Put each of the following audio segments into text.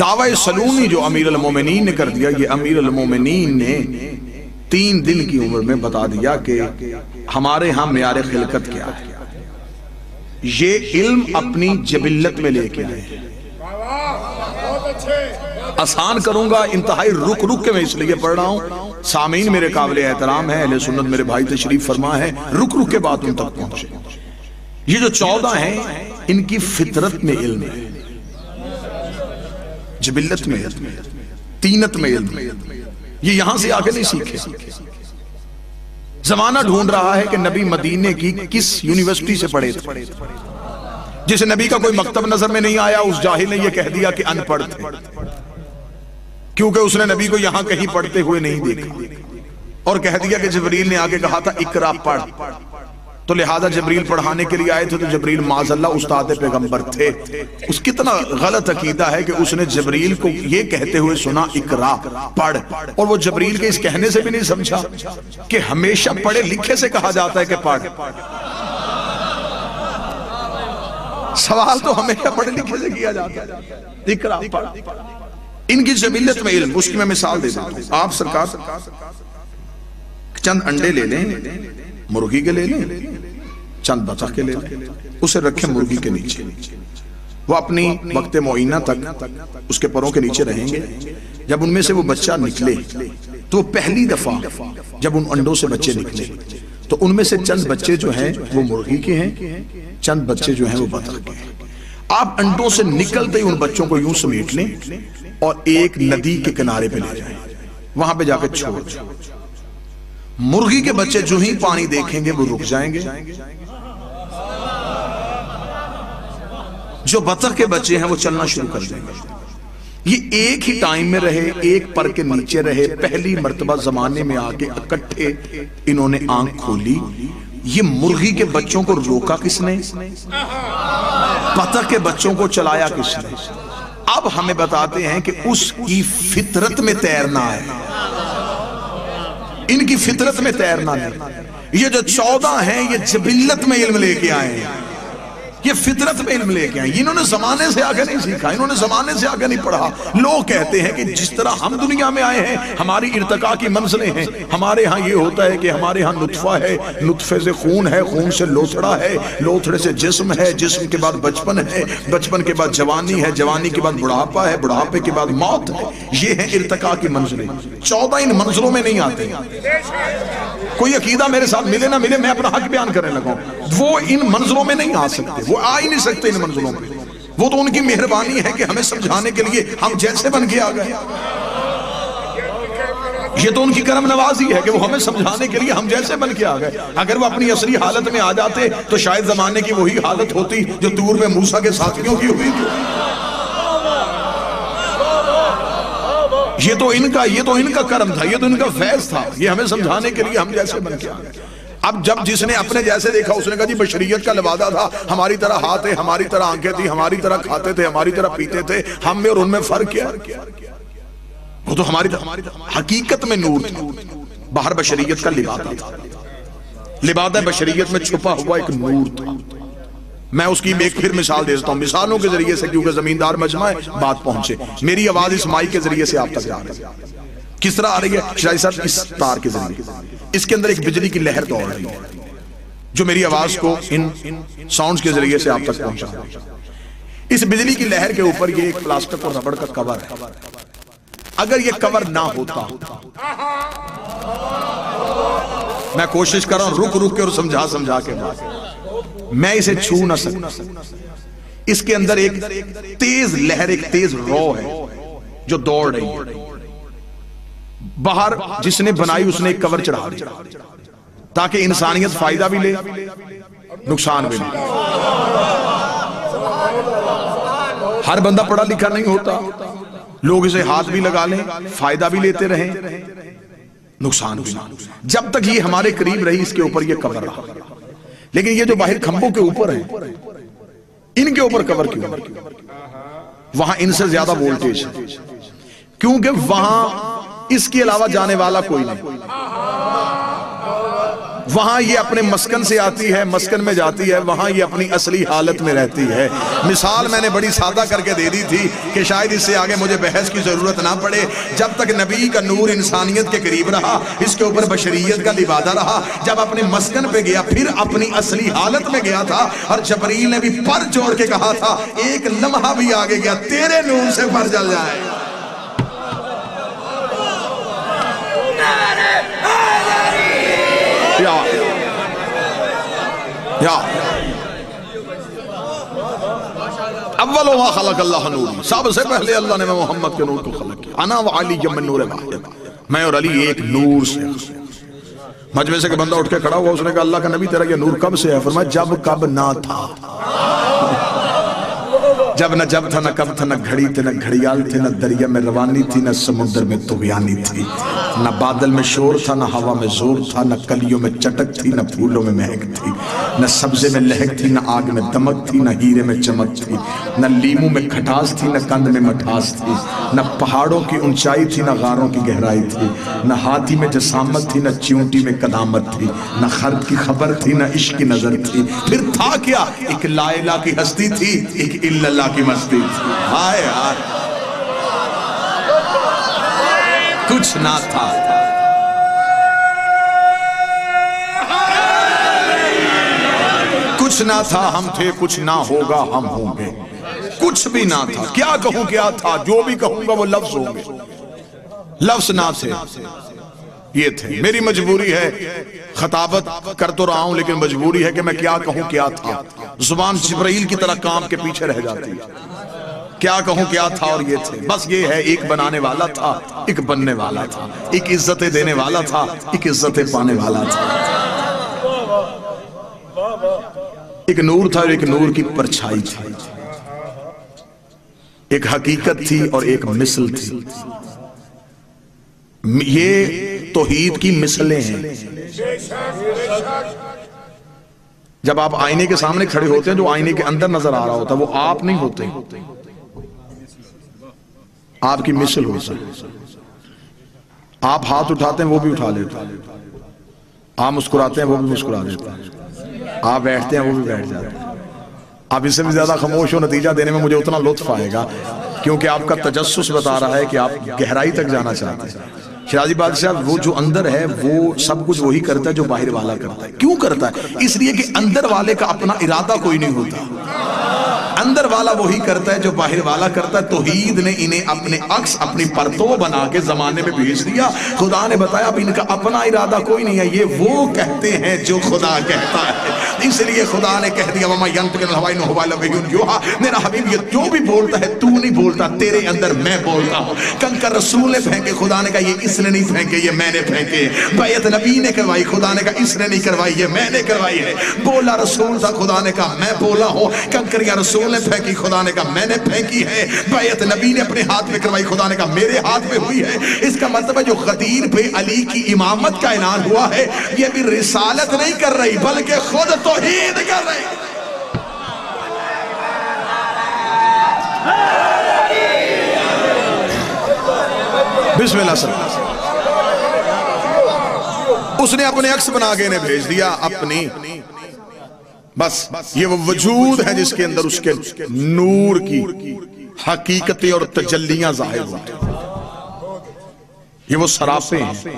دعوی سلونی جو امیر المومنین نے کر دیا، یہ امیر المومنین نے 3 دن کی عمر میں بتا دیا کہ ہمارے ہاں معیار خلقت کیا ہے، یہ علم اپنی جبلت میں لے کے آئے۔ آسان کروں گا، انتہائی رک رک کے میں اس لیے پڑھ رہا ہوں، سامعین میرے قابل احترام ہیں، اہل سنت میرے بھائی تشریف فرما ہے، رک رک کے بات ان تک پہنچے۔ یہ جو 14 ہیں ان کی فطرت میں علم ہے، جبلت میں علم، تینت میں علم، یہ یہاں سے آگے نہیں سیکھے۔ زمانہ ڈھونڈ رہا ہے کہ نبی مدینے کی کس یونیورسٹی سے پڑھے تھے، جس نبی کا کوئی مکتب نظر میں نہیں آیا، اس جاہل نے یہ کہہ دیا کہ ان پڑھ تھے، کیونکہ اس نے نبی کو یہاں کہیں پڑھتے ہوئے نہیں دیکھا، اور کہہ دیا کہ جبریل نے آگے کہا تھا اقرا پڑھ، تو لہذا جبریل پڑھانے کے لیے آئے تھے، تو جبریل معاذ اللہ استاد پیغمبر تھے۔ اس کتنا غلط عقیدہ ہے کہ اس نے جبریل کو یہ کہتے ہوئے سنا اقرا پڑھ، اور وہ جبریل کے اس کہنے سے بھی نہیں سمجھا کہ ہمیشہ پڑھے لکھے سے کہا جاتا ہے کہ پڑھ۔ سوال تو ہمیشہ پڑھے لکھے سے کیا جاتا ہے، اقرا پڑھ۔ ان کی جبلت میں علم، اس کی میں مثال دے دیتا ہوں۔ آپ سرکار چند انڈے لے لیں، مرغی کے لے لیں، چند بطخ کے لے لیں، اسے رکھیں مرغی کے نیچے، وہ اپنی وقت معینہ تک اس کے پروں کے نیچے رہیں گے۔ جب ان میں سے وہ بچہ نکلے تو پہلی دفعہ جب ان انڈوں سے بچے نکلے تو ان میں سے چند بچے جو ہیں وہ مرغی کے ہیں، چند بچے جو ہیں وہ بطخ کے ہیں۔ آپ انڈوں سے نکلتے ہی ان بچوں کو یوں سمیٹ لیں اور ایک ندی کے کنارے پہ لے جائیں، وہاں پہ جا کے چھوڑ دیں۔ مرغی کے بچے جو ہی پانی دیکھیں گے وہ رک جائیں گے، جو بطخ کے بچے ہیں وہ چلنا شروع کر دیں گے۔ یہ ایک ہی ٹائم میں رہے، ایک پر کے نیچے رہے، پہلی مرتبہ زمانے میں آکے اکٹھے انہوں نے آنکھ کھولی۔ یہ مرغی کے بچوں کو روکا کس نے؟ بطخ کے بچوں کو چلایا کس نے؟ اب ہمیں بتاتے ہیں کہ اس کی فطرت میں تیرنا ہے، ان کی فطرت میں تیرنا نہیں۔ یہ جو 14 ہیں یہ جبلت میں علم لے کے آئے ہیں، یہ فطرت میں علم لے کے آئے ہیں، انہوں نے زمانے سے آگے نہیں سیکھا، انہوں نے زمانے سے آگے نہیں پڑھا۔ لوگ کہتے ہیں کہ جس طرح ہم دنیا میں آئے ہیں ہماری ارتقاء کی منزلیں ہیں، ہمارے ہاں یہ ہوتا ہے کہ ہمارے ہاں نطفہ ہے، نطفے سے خون ہے، خون سے لوتھڑا ہے، لوتھڑے سے جسم ہے، جسم کے بعد بچپن ہے، بچپن کے بعد جوانی ہے، جوانی کے بعد بڑھاپا ہے، بڑھاپے کے بعد موت ہے۔ یہ ہے ارتقاء کی منزلیں۔ 14 ان منزلوں میں نہیں آتے۔ کوئی عقیدہ میرے ساتھ ملے نہ ملے، میں اپنا حق بیان کرنے لگا ہوں، وہ ان منزلوں میں نہیں آ سکتے، وہ آ ہی نہیں سکتے ان منزلوں میں۔ وہ تو ان کی مہربانی ہے کہ ہمیں سمجھانے کے لیے ہم جیسے بن کے آ گئے، یہ تو ان کی کرم نوازی ہے کہ وہ ہمیں سمجھانے کے لیے ہم جیسے بن کے آ گئے۔ اگر وہ اپنی اصلی حالت میں آ جاتے تو شاید زمانے کی وہی حالت ہوتی جو طور میں موسیٰ کے ساتھیوں کی ہوئی تھی۔ یہ تو ان کا کرم تھا، یہ تو ان کا فیض تھا، یہ ہمیں سمجھانے کے لیے ہم جیسے بن کے آ گئے۔ اب جب جس نے اپنے جیسے دیکھا اس نے کہا جی بشریت کا لبادہ تھا، ہماری طرح ہاتھ ہے، ہماری طرح آنکھیں تھی، ہماری طرح کھاتے تھے، ہماری طرح پیتے تھے، ہم میں اور ان میں فرق کیا؟ وہ تو ہماری طرح حقیقت میں نور تھا، باہر بشریت کا لبادہ تھا، لبادہ بشریت میں چھپا ہوا ایک نور تھا۔ میں اس کی ایک پھر مثال دیتا ہوں، مثالوں کے ذریعے سے، کیونکہ زمیندار مجمع ہے بات پہنچے۔ میری آواز اس مائک کے ذریعے سے آپ تک جا رہی ہے، کس طرح آ رہی ہے شاہد صاحب؟ اس تار کے ذریعے، اس کے اندر ایک بجلی کی لہر دوڑ رہی ہے جو میری آواز کو ان ساؤنڈز کے ذریعے سے آپ تک پہنچا رہی ہے۔ اس بجلی کی لہر کے اوپر یہ ایک پلاسٹک اور ربڑ کا کور ہے۔ اگر یہ کور نہ ہوتا، میں کوشش کر رہا ہوں رک رک کے اور سمجھا کے بات، میں اسے چھو نہ سکتا۔ اس کے اندر ایک تیز لہر، ایک تیز رو ہے جو دوڑ رہی ہے۔ باہر جس نے بنائی اس نے ایک کور چڑھا دیا تاکہ انسانیت فائدہ بھی لے نقصان بھی لے۔ ہر بندہ پڑھا لکھا نہیں ہوتا، لوگ اسے ہاتھ بھی لگا لیں، فائدہ بھی لیتے رہیں، نقصان بھی لیں۔ جب تک یہ ہمارے قریب رہی اس کے اوپر یہ کور رہا، لیکن یہ جو باہر کھمبوں کے اوپر ہیں ان کے اوپر کور کیوں؟ وہاں ان سے زیادہ وولٹیج ہے، کیونکہ وہاں اس کے علاوہ جانے والا کوئی نہیں۔ وہاں یہ اپنے مسکن سے آتی ہے، مسکن میں جاتی ہے، وہاں یہ اپنی اصلی حالت میں رہتی ہے۔ مثال میں نے بڑی سادہ کر کے دے دی تھی کہ شاید اس سے آگے مجھے بحث کی ضرورت نہ پڑے. جب تک نبی کا نور انسانیت کے قریب رہا اس کے اوپر بشریت کا لبادہ رہا. جب اپنے مسکن پہ گیا پھر اپنی اصلی حالت میں گیا تھا اور جبریل نے بھی پر جوڑ کے کہا تھا ایک لمحہ بھی آگے گیا تیرے نور سے پر جل جائے. یا اول ما خلق اللہ نور، سب سے پہلے اللہ نے محمد کے نور کو خلق کیا. انا وعلی من نور واحد، میں اور علی ایک نور سے. مجمع سے کہ بندہ اٹھ کے کھڑا ہوا، اس نے کہا اللہ کا نبی تیرا یہ نور کب سے ہے؟ فرمایا جب کب نہ تھا. جب نہ جب تھا، نہ کب تھا، نہ گھڑی تھی، نہ گھڑیال تھی، نہ دریا میں روانی تھی، نہ سمندر میں طغیانی تھی، نہ بادل میں شور تھا، نہ ہوا میں زور تھا، نہ کلیوں میں چٹک تھی، نہ پھولوں میں مہک تھی، نہ سبزے میں لہک تھی، نہ آگ میں دمک تھی، نہ ہیرے میں چمک تھی، نہ لیموں میں کھٹاس تھی، نہ کند میں مٹھاس تھی، نہ پہاڑوں کی اونچائی تھی، نہ غاروں کی گہرائی تھی، نہ ہاتھی میں جسامت تھی، نہ چیونٹی میں قدامت تھی، نہ خرد کی خبر تھی، نہ عشق کی نظر تھی. پھر تھا کیا؟ ایک لا الہ کی ہستی تھی، ایک الا اللہ کی مستی تھی. ہائے ہائے کچھ نہ تھا. کچھ نہ تھا ہم تھے، کچھ نہ ہوگا ہم ہوں گے. کچھ بھی نہ تھا. کیا کہوں کیا تھا؟ جو بھی کہوں گا وہ لفظ ہوں گے. لفظ نہ تھے، یہ تھے. میری مجبوری ہے، خطابت کر تو رہا ہوں لیکن مجبوری ہے کہ میں کیا کہوں کیا تھا. زبان جبرائیل کی طرح کام کے پیچھے رہ جاتی ہے. کیا کہوں کیا تھا اور یہ تھے. بس یہ ہے، ایک بنانے والا تھا، ایک بننے والا تھا، ایک عزت دینے والا تھا، ایک عزت پانے والا تھا. ایک نور تھا اور ایک نور کی پرچھائی تھی. ایک حقیقت تھی اور ایک مثل تھی. یہ توحید کی مثلیں ہیں. جب آپ آئینے کے سامنے کھڑے ہوتے ہیں، جو آئینے کے اندر نظر آ رہا ہوتا ہے وہ آپ نہیں ہوتے، آپ کی مثل ہوتا ہے. آپ ہاتھ اٹھاتے ہیں وہ بھی اٹھا لیتے ہیں، آپ مسکراتے ہیں وہ بھی مسکرا دیتے ہیں، آپ بیٹھتے ہیں وہ بھی بیٹھ جاتے ہیں. آپ اس سے بھی زیادہ خاموش ہو، نتیجہ دینے میں مجھے اتنا لطف آئے گا کیونکہ آپ کا تجسس بتا رہا ہے کہ آپ گہرائی تک جانا چاہتے ہیں. شیرازی بادشاہ، وہ جو اندر ہے وہ سب کچھ وہی کرتا ہے جو باہر والا کرتا ہے. کیوں کرتا ہے؟ اس لیے کہ اندر والے کا اپنا ارادہ کوئی نہیں ہوتا. اندر والا وہی کرتا ہے جو باہر والا کرتا ہے. توحید نے انہیں اپنے عکس، اپنی پرتو بنا کے زمانے میں بھیج دیا. خدا نے بتایا اب ان کا اپنا ارادہ کوئی نہیں ہے، یہ وہ کہتے ہیں جو خدا کہتا ہے. اس لیے خدا نے کہہ دیا وَمَا يَنْطِقُ عَنِ الْهَوَىٰ إِنْ هُوَ إِلَّا وَحْيٌ يُوحَىٰ. میرا حبیب یہ جو بھی بولتا ہے تو نہیں بولتا، تیرے اندر میں بولتا ہوں. کنکر رسول نے پھینکے، خدا نے کہا یہ اس نے نہیں پھینکے، یہ میں نے پھینکے. بیعت نبی نے کروائی، خدا نے کہا اس نے نہیں کروائی، یہ میں نے کروائی ہے. بولا رسول تھا، خدا نے کہا میں بولا ہوں. کنکر یا رسول نے پھینکی، خدا نے کہا میں نے پھینکی ہے. بیعت نبی نے اپنے ہاتھ میں کروائی، خدا نے کہا میرے ہاتھ میں ہوئی ہے. اس کا مطلب ہے جو غدیر پہ علی کی امامت کا اعلان ہوا ہے یہ بھی رسالت نہیں کر رہی بلکہ خود توحید کر رہی. بسم اللہ صلی اللہ علیہ وسلم. اس نے اپنے عکس بنا کے انہیں بھیج دیا اپنی. بس یہ وہ وجود ہے جس کے اندر اس کے نور کی حقیقتیں اور تجلیاں ظاہر ہوتی ہیں. یہ وہ سراپے ہیں،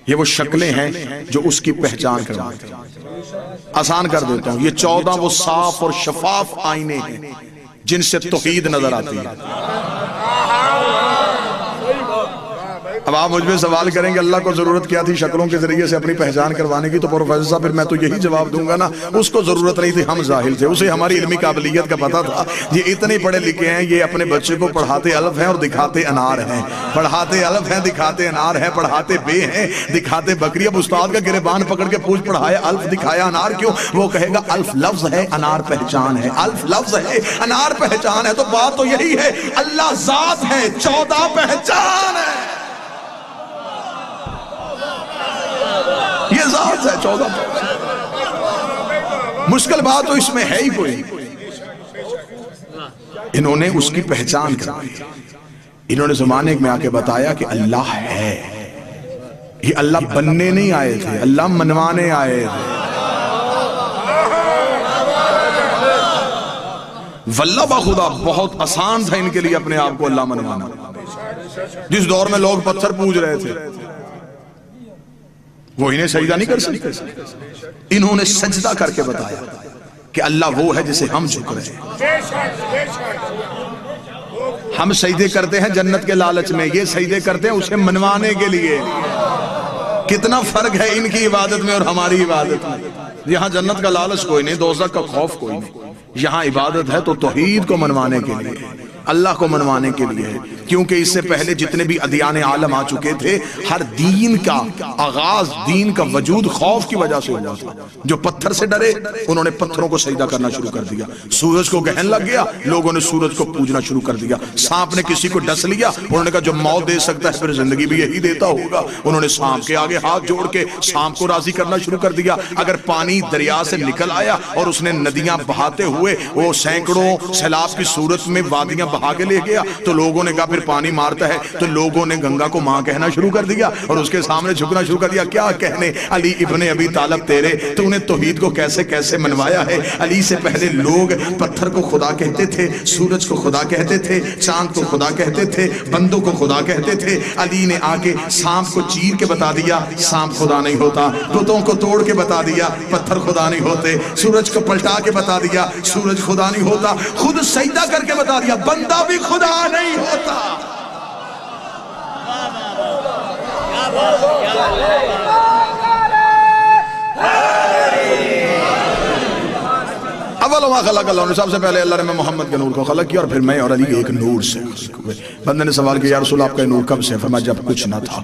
یہ وہ شکلیں ہیں جو اس کی پہچان کرواتے ہیں. آسان کر دیتا ہوں، یہ 14 وہ صاف اور شفاف آئینے ہیں جن سے توحید نظر آتی ہے. اب آپ مجھ میں سوال کریں گے اللہ کو ضرورت کیا تھی شکلوں کے ذریعے سے اپنی پہچان کروانے کی؟ تو پروفیسر صاحب پھر میں تو یہی جواب دوں گا نا، اس کو ضرورت نہیں تھی، ہم جاہل تھے. اسے ہماری علمی قابلیت کا پتہ تھا. یہ اتنے پڑھے لکھے ہیں، یہ اپنے بچے کو پڑھاتے الف ہیں اور دکھاتے انار ہیں، پڑھاتے الف ہیں دکھاتے انار ہیں، پڑھاتے بے ہیں دکھاتے بکری. اب استاد کا گریبان پکڑ کے پوچھ پڑھایا الف دکھایا انار کیوں؟ وہ کہے گا الف لفظ ہے، انار پہچان ہے. الف لفظ ہے، انار پہچان ہے. تو بات تو یہی ہے، اللہ ذات ہے، 14 پہچان ہے. یہ ذات ہے 14. مشکل بات تو اس میں ہے ہی کوئی. انہوں نے اس کی پہچان کرائی. انہوں نے زمانے میں آ کے بتایا کہ اللہ ہے. یہ اللہ بننے نہیں آئے تھے، اللہ منوانے آئے تھے. واللہ بخدا بہت آسان تھا ان کے لیے اپنے آپ کو اللہ منوانا. جس دور میں لوگ پتھر پوج رہے تھے وہ انہیں سجدہ نہیں کر سکتے. انہوں نے سجدہ کر کے بتایا کہ اللہ وہ ہے جسے ہم جھک رہے ہیں. ہم سجدے کرتے ہیں جنت کے لالچ میں، یہ سجدے کرتے ہیں اسے منوانے کے لیے. کتنا فرق ہے ان کی عبادت میں اور ہماری عبادت میں. یہاں جنت کا لالچ کوئی نہیں، دوزخ کا خوف کوئی نہیں. یہاں عبادت ہے تو توحید کو منوانے کے لیے، اللہ کو منوانے کے لیے. کیونکہ اس سے پہلے جتنے بھی ادیان عالم آ چکے تھے، ہر دین کا آغاز، دین کا وجود خوف کی وجہ سے ہوا تھا. جو پتھر سے ڈرے انہوں نے پتھروں کو سجدہ کرنا شروع کر دیا. سورج کو گہن لگ گیا، لوگوں نے سورج کو پوجنا شروع کر دیا. سانپ نے کسی کو ڈس لیا، انہوں نے کہا جو موت دے سکتا ہے پھر زندگی بھی یہی دیتا ہوگا. انہوں نے سانپ کے آگے ہاتھ جوڑ کے سانپ کو راضی کرنا شروع کر دیا. اگر پانی دریا سے نکل آیا اور اس نے ندیاں بہاتے ہوئے وہ سینکڑوں سیلاب کی صورت میں وادیاں بہا کے لے گیا تو لوگوں نے کہا پھر پانی مارتا ہے، تو لوگوں نے گنگا کو ماں کہنا شروع کر دیا اور اس کے سامنے جھکنا شروع کر دیا. کیا کہنے علی ابن ابی طالب تیرے، تو انہیں توحید کو کیسے کیسے منوایا ہے. علی سے پہلے لوگ پتھر کو خدا کہتے تھے، سورج کو خدا کہتے تھے، چاند کو خدا کہتے تھے، بندوں کو خدا کہتے تھے. علی نے آ کے سانپ کو چیر کے بتا دیا سانپ خدا نہیں ہوتا، بتوں کو توڑ کے بتا دیا پتھر خدا نہیں ہوتے، سورج کو پلٹا کے بتا دیا سورج خدا نہیں ہوتا، خود سجدہ کر کے بتا دیا بندہ بھی خدا نہیں ہوتا. اول ما خلق اللہ نے سب سے پہلے اللہ نے محمد کے نور کو خلق کیا اور پھر میں اور علی ایک نور سے. بندے نے سوال کیا یا رسول آپ کا نور کب سے؟ فرمایا جب کچھ نہ تھا.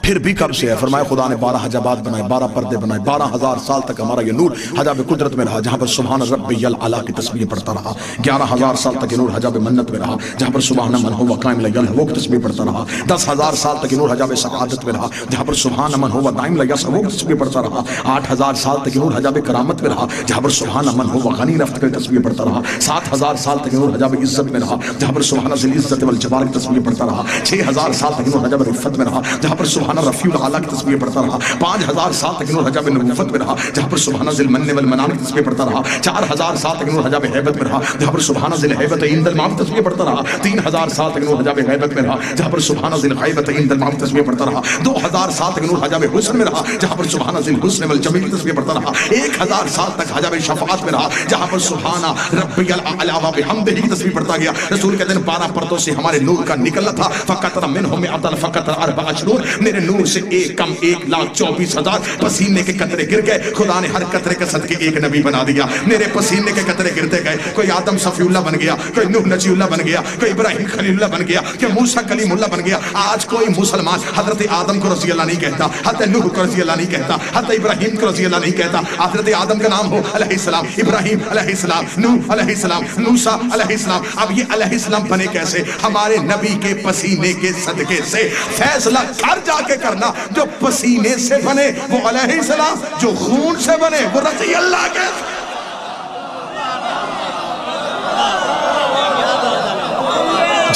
پھر بھی کب سے ہے؟ فرمایا خدا نے 12 حجابات بنائے، 12 پردے بنائے، 12,000 سال تک ہمارا یہ نور حجاب قدرت میں رہا جہاں پر سبحان ربی الاعلی کی تسبیح پڑھتا رہا. 11,000 سال تک یہ نور حجاب منت میں رہا جہاں پر سبحان من هو قائم لا یلهو کی تسبیح پڑھتا رہا. 10,000 سال تک یہ نور حجاب سعادت میں رہا جہاں پر سبحان من هو دائم لا یسهو کی تسبیح پڑھتا رہا. 8,000 سال تک یہ نور حجاب کرامت میں رہا جہاں پر سبحان من هو غنی رفت کی تسبیح پڑھتا رہا. 7,000 سال تک یہ نور حجاب عزت میں رہا جہاں پر سبحان ذی العزت والجبار کی تسبیح پڑھتا رہا. 6,000 سال تک یہ نور حجاب رفت میں رہا جہاں پر سبحان رفیع الاعلی تسبیح پڑھتا رہا. 5,000 سال تک نور حجاب نبوت میں رہا جہاں پر سبحان ذی المن والمنان کی تسبیح پڑھتا رہا. 4,000 سال تک نور حجاب ہیبت میں رہا جہاں پر سبحان ذی الہیبت عند المعاد تسبیح پڑھتا رہا. 3,000 سال تک نور حجاب ہیبت میں رہا جہاں پر سبحان ذی الغیبت عند المعاد تسبیح پڑھتا رہا. 2,000 سال تک نور حجاب حسن میں رہا جہاں پر سبحان ذی الحسن والجمیل کی تسبیح پڑھتا رہا. 1,000 سال تک حجاب شفاعت میں رہا جہاں پر سبحان ربی الاعلی وبحمدہ کی تسبیح پڑھتا گیا. رسول کہتے ہیں 12 پردوں سے ہمارے نور کا نکلنا تھا. فقط منهم عدل فقط 4 شرور، میرے نور سے ایک کم 1,24,000 پسینے کے قطرے گر گئے. خدا نے ہر قطرے کے صدقے ایک نبی بنا دیا. میرے پسینے کے قطرے گرتے گئے. کوئی آدم صفی اللہ بن گیا، کوئی نوح نجی اللہ بن گیا، کوئی ابراہیم خلیل اللہ بن گیا، کوئی موسیٰ کلیم اللہ بن گیا. آج کوئی مسلمان حضرت آدم کو رضی اللہ نہیں کہتا، حضرت نوح کو رضی اللہ نہیں کہتا، حضرت ابراہیم کو رضی اللہ نہیں کہتا. حضرت آدم کا نام ہو علیہ السلام، ابراہیم علیہ السلام، نوح علیہ السلام، موسیٰ علیہ السلام. اب یہ علیہ السلام بنے کیسے؟ ہمارے نبی کے پسینے کے صدقے سے. فیصلہ گھر جا کے کرنا، جو پسینے سے بنے وہ علیہ السلام، جو خون سے بنے وہ رضی اللہ کے.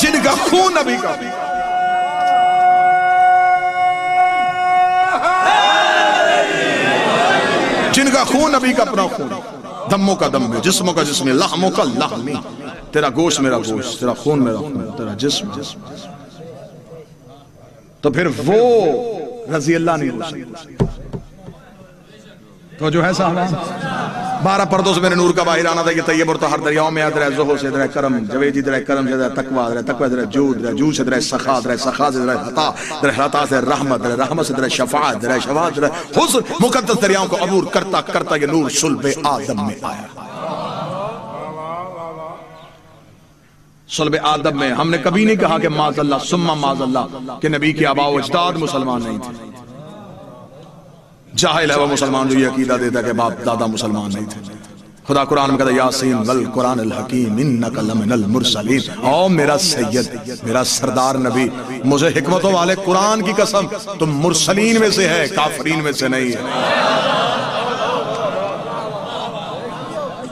جن کا خون نبی کا، جن کا خون نبی کا اپنا خون، دموں کا دم ہے، جسموں کا جسم ہے، لحموں کا لحم. تیرا گوشت میرا گوشت، تیرا خون میرا خون، تیرا جسم. تو پھر وہ رضی اللہ نہیں ہو سکتا. تو جو ہے صاحبان 12 پردوں سے میرے نور کا باہر آنا تھا. یہ طیب اور طاہر دریاؤں میں در زہو سے در کرم، جویدی در کرم سے در تقوی، در تقوی در جود، در جود سے در سخا، در سخا سے در عطا، در عطا سے رحمت، در رحمت سے در شفاعت، در شفاعت در حسن. مقدس دریاؤں کو عبور کرتا کرتا یہ نور صلب آدم میں آیا. صلب آدم میں ہم نے کبھی نہیں کہا کہ معاذ اللہ ثم معاذ اللہ کہ نبی کے آباء و اجداد مسلمان نہیں تھے. جاہل ہے وہ مسلمان جو یہ عقیدہ دیتا کہ باپ دادا مسلمان نہیں تھے. خدا قرآن میں کہتا ہے یاسین والقرآن الحکیم انک لمن المرسلین. او میرا سید، میرا سردار نبی، مجھے حکمتوں والے قرآن کی قسم تم مرسلین میں سے ہے، کافرین میں سے نہیں ہے.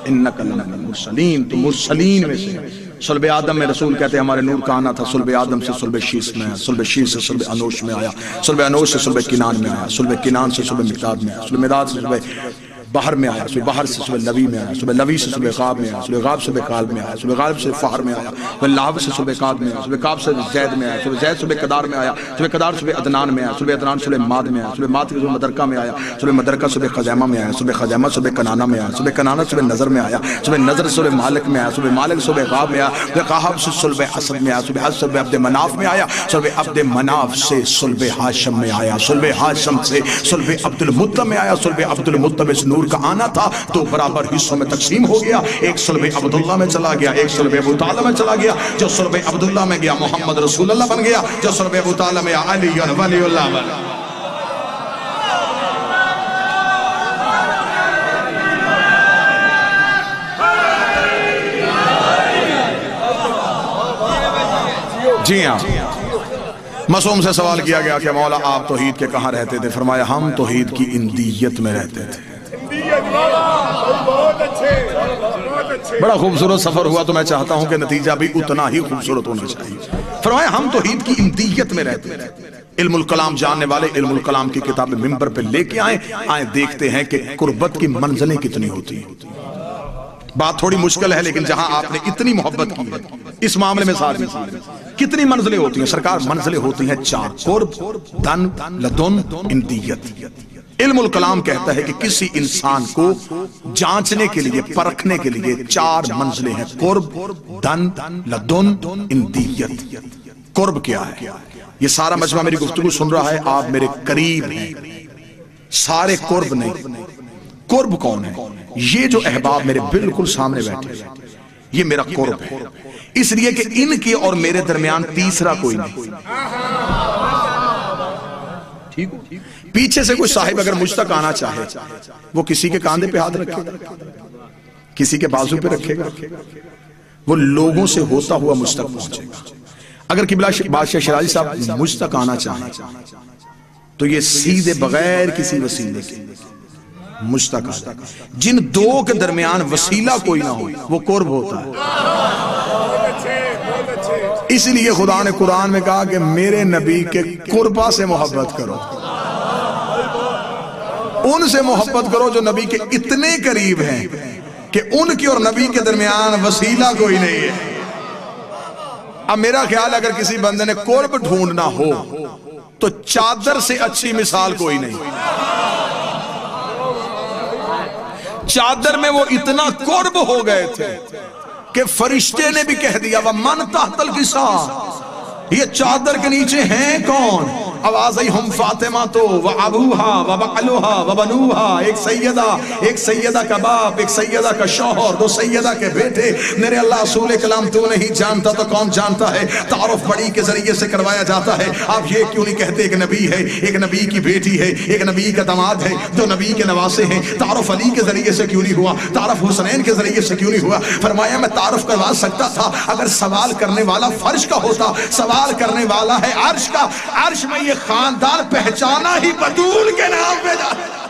انک لمن المرسلین، تم مرسلین میں سے. صلب آدم میں رسول کہتے ہیں ہمارے نور کا آنا تھا صلب آدم سے صلب شیس میں آیا، صلب شیس سے صلب انوش میں آیا، صلب انوش سے صلب کنان میں آیا، صلب کنان سے صلب مقداد میں آیا، صلب مقداد سے صلب بحر میں آیا، صبح بحر سے صبح لوی میں آیا، صبح لوی سے صبح غاب میں آیا، صبح غاب سے صبح قالب میں آیا، صبح قالب سے فہر میں آیا، صبح لہب سے صبح قاد میں آیا، صبح قاب سے زید میں آیا، صبح زید صبح قدار میں آیا، صبح قدار صبح عدنان میں آیا، صبح عدنان صبح ماد میں آیا، صبح ماد صبح مدرکہ میں آیا، صبح مدرکہ صبح خزیمہ میں آیا، صبح خزیمہ صبح کنانہ میں آیا، صبح کنانہ صبح نظر میں آیا، صبح نظر صبح مالک میں آیا، صبح مالک صبح غاب میں آیا، صبح قاہب سے صلب اسد میں آیا، صبح اسد صبح عبد مناف میں آیا، صبح عبد مناف سے صلب ہاشم میں آیا، صلب ہاشم سے صلب عبد المطلب میں آیا، صلب عبد المطلب اس نور کا آنا تھا تو برابر حصوں میں تقسیم ہو گیا، ایک صلب عبداللہ میں چلا گیا، ایک صلب ابو طالب میں چلا گیا، جو صلب عبداللہ میں گیا محمد رسول اللہ بن گیا، جو صلب ابو طالب میں علی ولی اللہ بن گیا۔ جی ہاں، معصوم سے سوال کیا گیا کہ مولا آپ توحید کے کہاں رہتے تھے؟ فرمایا ہم توحید کی اندیت میں رہتے تھے۔ بڑا خوبصورت سفر ہوا، تو میں چاہتا ہوں کہ نتیجہ بھی اتنا ہی خوبصورت ہونا چاہیے۔ فرمایا ہم توحید کی اندیت میں رہتے تھے۔ علم الکلام جاننے والے علم الکلام کی کتاب ممبر پہ لے کے آئیں دیکھتے ہیں کہ قربت کی منزلیں کتنی ہوتی ہیں۔ بات تھوڑی مشکل ہے لیکن جہاں آپ نے اتنی محبت کی ہے اس معاملے میں ساتھ کتنی منزلیں ہوتی ہیں سرکار؟ منزلیں ہوتی ہیں 4: قرب، دن، لدن، اندیت۔ علم الکلام کہتا ہے کہ کسی انسان کو جانچنے کے لیے، پرکھنے کے لیے 4 منزلیں ہیں: قرب، دن، لدن، اندیت۔ قرب کیا ہے؟ یہ سارا مجمع میری گفتگو سن رہا ہے، آپ میرے قریب ہیں، سارے قرب نہیں۔ قرب کون ہے؟ یہ جو احباب میرے بالکل سامنے بیٹھے ہیں یہ میرا قرب ہے، اس لیے کہ ان کے اور میرے درمیان تیسرا کوئی نہیں۔ پیچھے سے کوئی صاحب اگر مجھ تک آنا چاہے وہ کسی کے کاندھے پہ ہاتھ رکھے گا، کسی کے بازو پہ رکھے گا، وہ لوگوں سے ہوتا ہوا مجھ تک پہنچے گا۔ اگر قبلہ بادشاہ شیرازی صاحب مجھ تک آنا چاہیں تو یہ سیدھے بغیر کسی وسیلے کے مجھ تک آتا ہے۔ جن دو کے درمیان وسیلہ کوئی نہ ہو وہ قرب ہوتا ہے۔ اس لیے خدا نے قرآن میں کہا کہ میرے نبی کے قربہ سے محبت کرو، ان سے محبت کرو جو نبی کے اتنے قریب ہیں کہ ان کی اور نبی کے درمیان وسیلہ کوئی نہیں ہے۔ اب میرا خیال اگر کسی بندے نے قرب ڈھونڈنا ہو تو چادر سے اچھی مثال کوئی نہیں۔ چادر میں وہ اتنا قرب ہو گئے تھے کہ فرشتے نے بھی کہہ دیا وَمَنْ تَحْتَ الْقِسَا، یہ چادر کے نیچے ہیں کون؟ آواز آئی ہم فاطمہ تو وَعَبُوهَا وَبَعْلُوهَا وَبَنُوهَا، ایک سیدہ کا باپ، ایک سیدہ کا شوہر، 2 سیدہ کے بیٹے۔ میرے اللہ رسول کلام تو نہیں جانتا تو کون جانتا ہے؟ تعارف بڑی کے ذریعے سے کروایا جاتا ہے۔ آپ یہ کیوں نہیں کہتے ایک نبی ہے، ایک نبی کی بیٹی ہے، ایک نبی کا داماد ہے، 2 نبی کے نواسے ہیں؟ تعارف علی کے ذریعے سے کیوں نہیں ہوا؟ تعارف حسنین کے ذریعے سے کیوں نہیں ہوا؟ فرمایا میں تعارف کروا سکتا تھا اگر سوال کرنے والا فرش کا ہوتا، سوال کرنے والا ہے عرش کا، عرش میں یہ خاندان پہچانا ہی بطول کے نام پہ جاتا۔